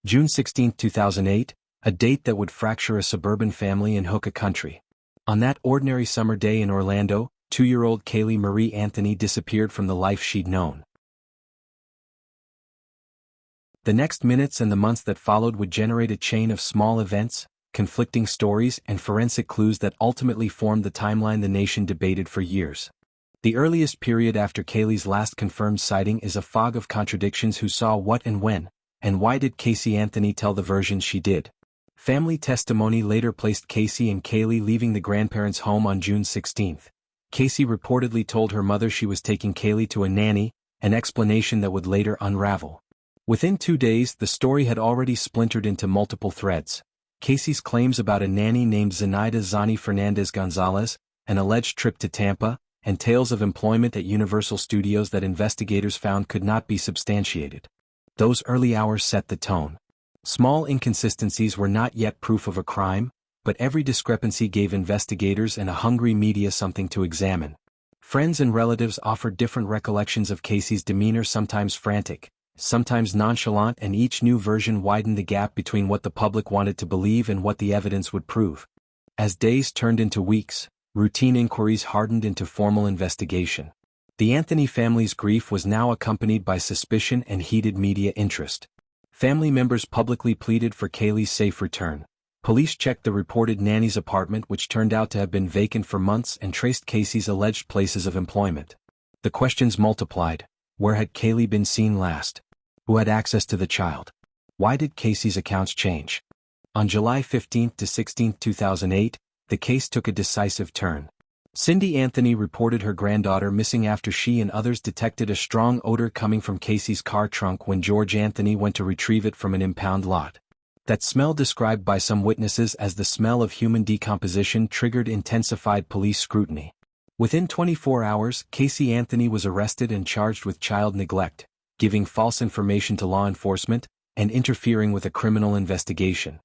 June 16, 2008, a date that would fracture a suburban family and hook a country. On that ordinary summer day in Orlando, 2-year-old Caylee Marie Anthony disappeared from the life she'd known. The next minutes and the months that followed would generate a chain of small events, conflicting stories, and forensic clues that ultimately formed the timeline the nation debated for years. The earliest period after Caylee's last confirmed sighting is a fog of contradictions: who saw what and when, and why did Caylee Anthony tell the version she did? Family testimony later placed Caylee and Caylee leaving the grandparents' home on June 16. Caylee reportedly told her mother she was taking Caylee to a nanny, an explanation that would later unravel. Within 2 days, the story had already splintered into multiple threads. Caylee's claims about a nanny named Zenaida Zani Fernandez Gonzalez, an alleged trip to Tampa, and tales of employment at Universal Studios that investigators found could not be substantiated. Those early hours set the tone. Small inconsistencies were not yet proof of a crime, but every discrepancy gave investigators and a hungry media something to examine. Friends and relatives offered different recollections of Caylee's demeanor, sometimes frantic, sometimes nonchalant, and each new version widened the gap between what the public wanted to believe and what the evidence would prove. As days turned into weeks, routine inquiries hardened into formal investigation. The Anthony family's grief was now accompanied by suspicion and heated media interest. Family members publicly pleaded for Caylee's safe return. Police checked the reported nanny's apartment, which turned out to have been vacant for months, and traced Caylee's alleged places of employment. The questions multiplied. Where had Caylee been seen last? Who had access to the child? Why did Caylee's accounts change? On July 15 to 16, 2008, the case took a decisive turn. Cindy Anthony reported her granddaughter missing after she and others detected a strong odor coming from Caylee's car trunk when George Anthony went to retrieve it from an impound lot. That smell, described by some witnesses as the smell of human decomposition, triggered intensified police scrutiny. Within 24 hours, Caylee Anthony was arrested and charged with child neglect, giving false information to law enforcement, and interfering with a criminal investigation.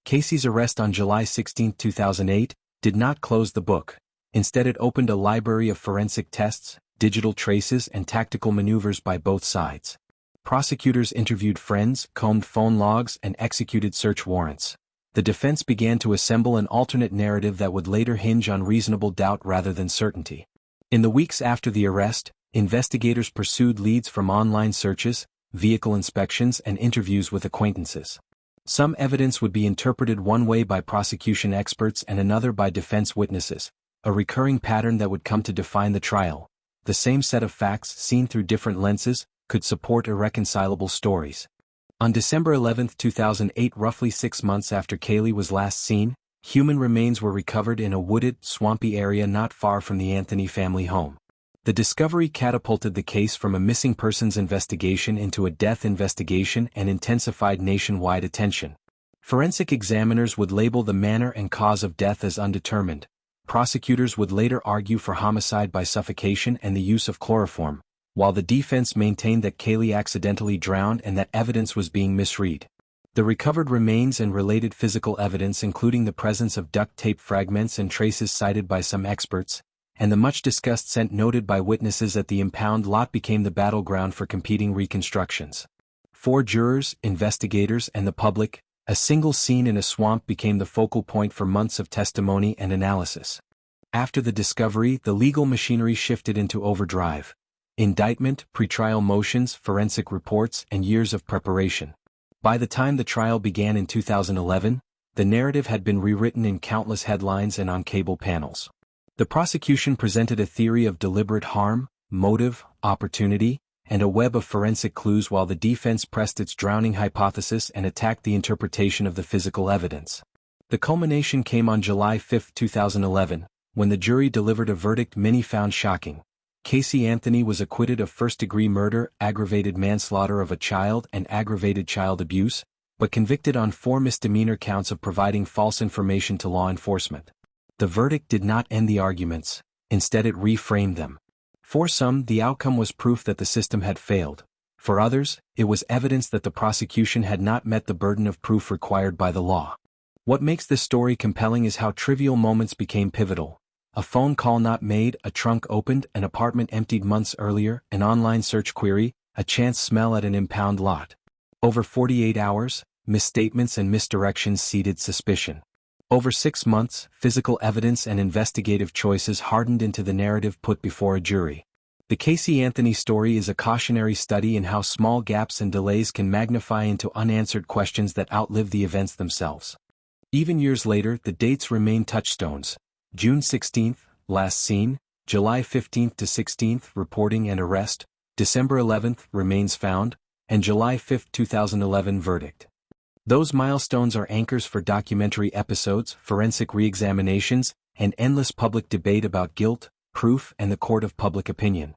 Caylee's arrest on July 16, 2008, did not close the book. Instead, it opened a library of forensic tests, digital traces, and tactical maneuvers by both sides. Prosecutors interviewed friends, combed phone logs, and executed search warrants. The defense began to assemble an alternate narrative that would later hinge on reasonable doubt rather than certainty. In the weeks after the arrest, investigators pursued leads from online searches, vehicle inspections, and interviews with acquaintances. Some evidence would be interpreted one way by prosecution experts and another by defense witnesses, a recurring pattern that would come to define the trial. The same set of facts, seen through different lenses, could support irreconcilable stories. On December 11, 2008, roughly 6 months after Caylee was last seen, human remains were recovered in a wooded, swampy area not far from the Anthony family home. The discovery catapulted the case from a missing persons investigation into a death investigation and intensified nationwide attention. Forensic examiners would label the manner and cause of death as undetermined. Prosecutors would later argue for homicide by suffocation and the use of chloroform, while the defense maintained that Caylee accidentally drowned and that evidence was being misread. The recovered remains and related physical evidence, including the presence of duct tape fragments and traces cited by some experts, and the much-discussed scent noted by witnesses at the impound lot, became the battleground for competing reconstructions. For jurors, investigators, and the public, a single scene in a swamp became the focal point for months of testimony and analysis. After the discovery, the legal machinery shifted into overdrive. Indictment, pretrial motions, forensic reports, and years of preparation. By the time the trial began in 2011, the narrative had been rewritten in countless headlines and on cable panels. The prosecution presented a theory of deliberate harm, motive, opportunity, and a web of forensic clues, while the defense pressed its drowning hypothesis and attacked the interpretation of the physical evidence. The culmination came on July 5, 2011, when the jury delivered a verdict many found shocking. Caylee Anthony was acquitted of first-degree murder, aggravated manslaughter of a child, and aggravated child abuse, but convicted on 4 misdemeanor counts of providing false information to law enforcement. The verdict did not end the arguments, instead it reframed them. For some, the outcome was proof that the system had failed. For others, it was evidence that the prosecution had not met the burden of proof required by the law. What makes this story compelling is how trivial moments became pivotal. A phone call not made, a trunk opened, an apartment emptied months earlier, an online search query, a chance smell at an impound lot. Over 48 hours, misstatements and misdirections seeded suspicion. Over 6 months, physical evidence and investigative choices hardened into the narrative put before a jury. The Caylee Anthony story is a cautionary study in how small gaps and delays can magnify into unanswered questions that outlive the events themselves. Even years later, the dates remain touchstones. June 16, last seen; July 15 to 16, reporting and arrest; December 11, remains found; and July 5, 2011, verdict. Those milestones are anchors for documentary episodes, forensic re-examinations, and endless public debate about guilt, proof, and the court of public opinion.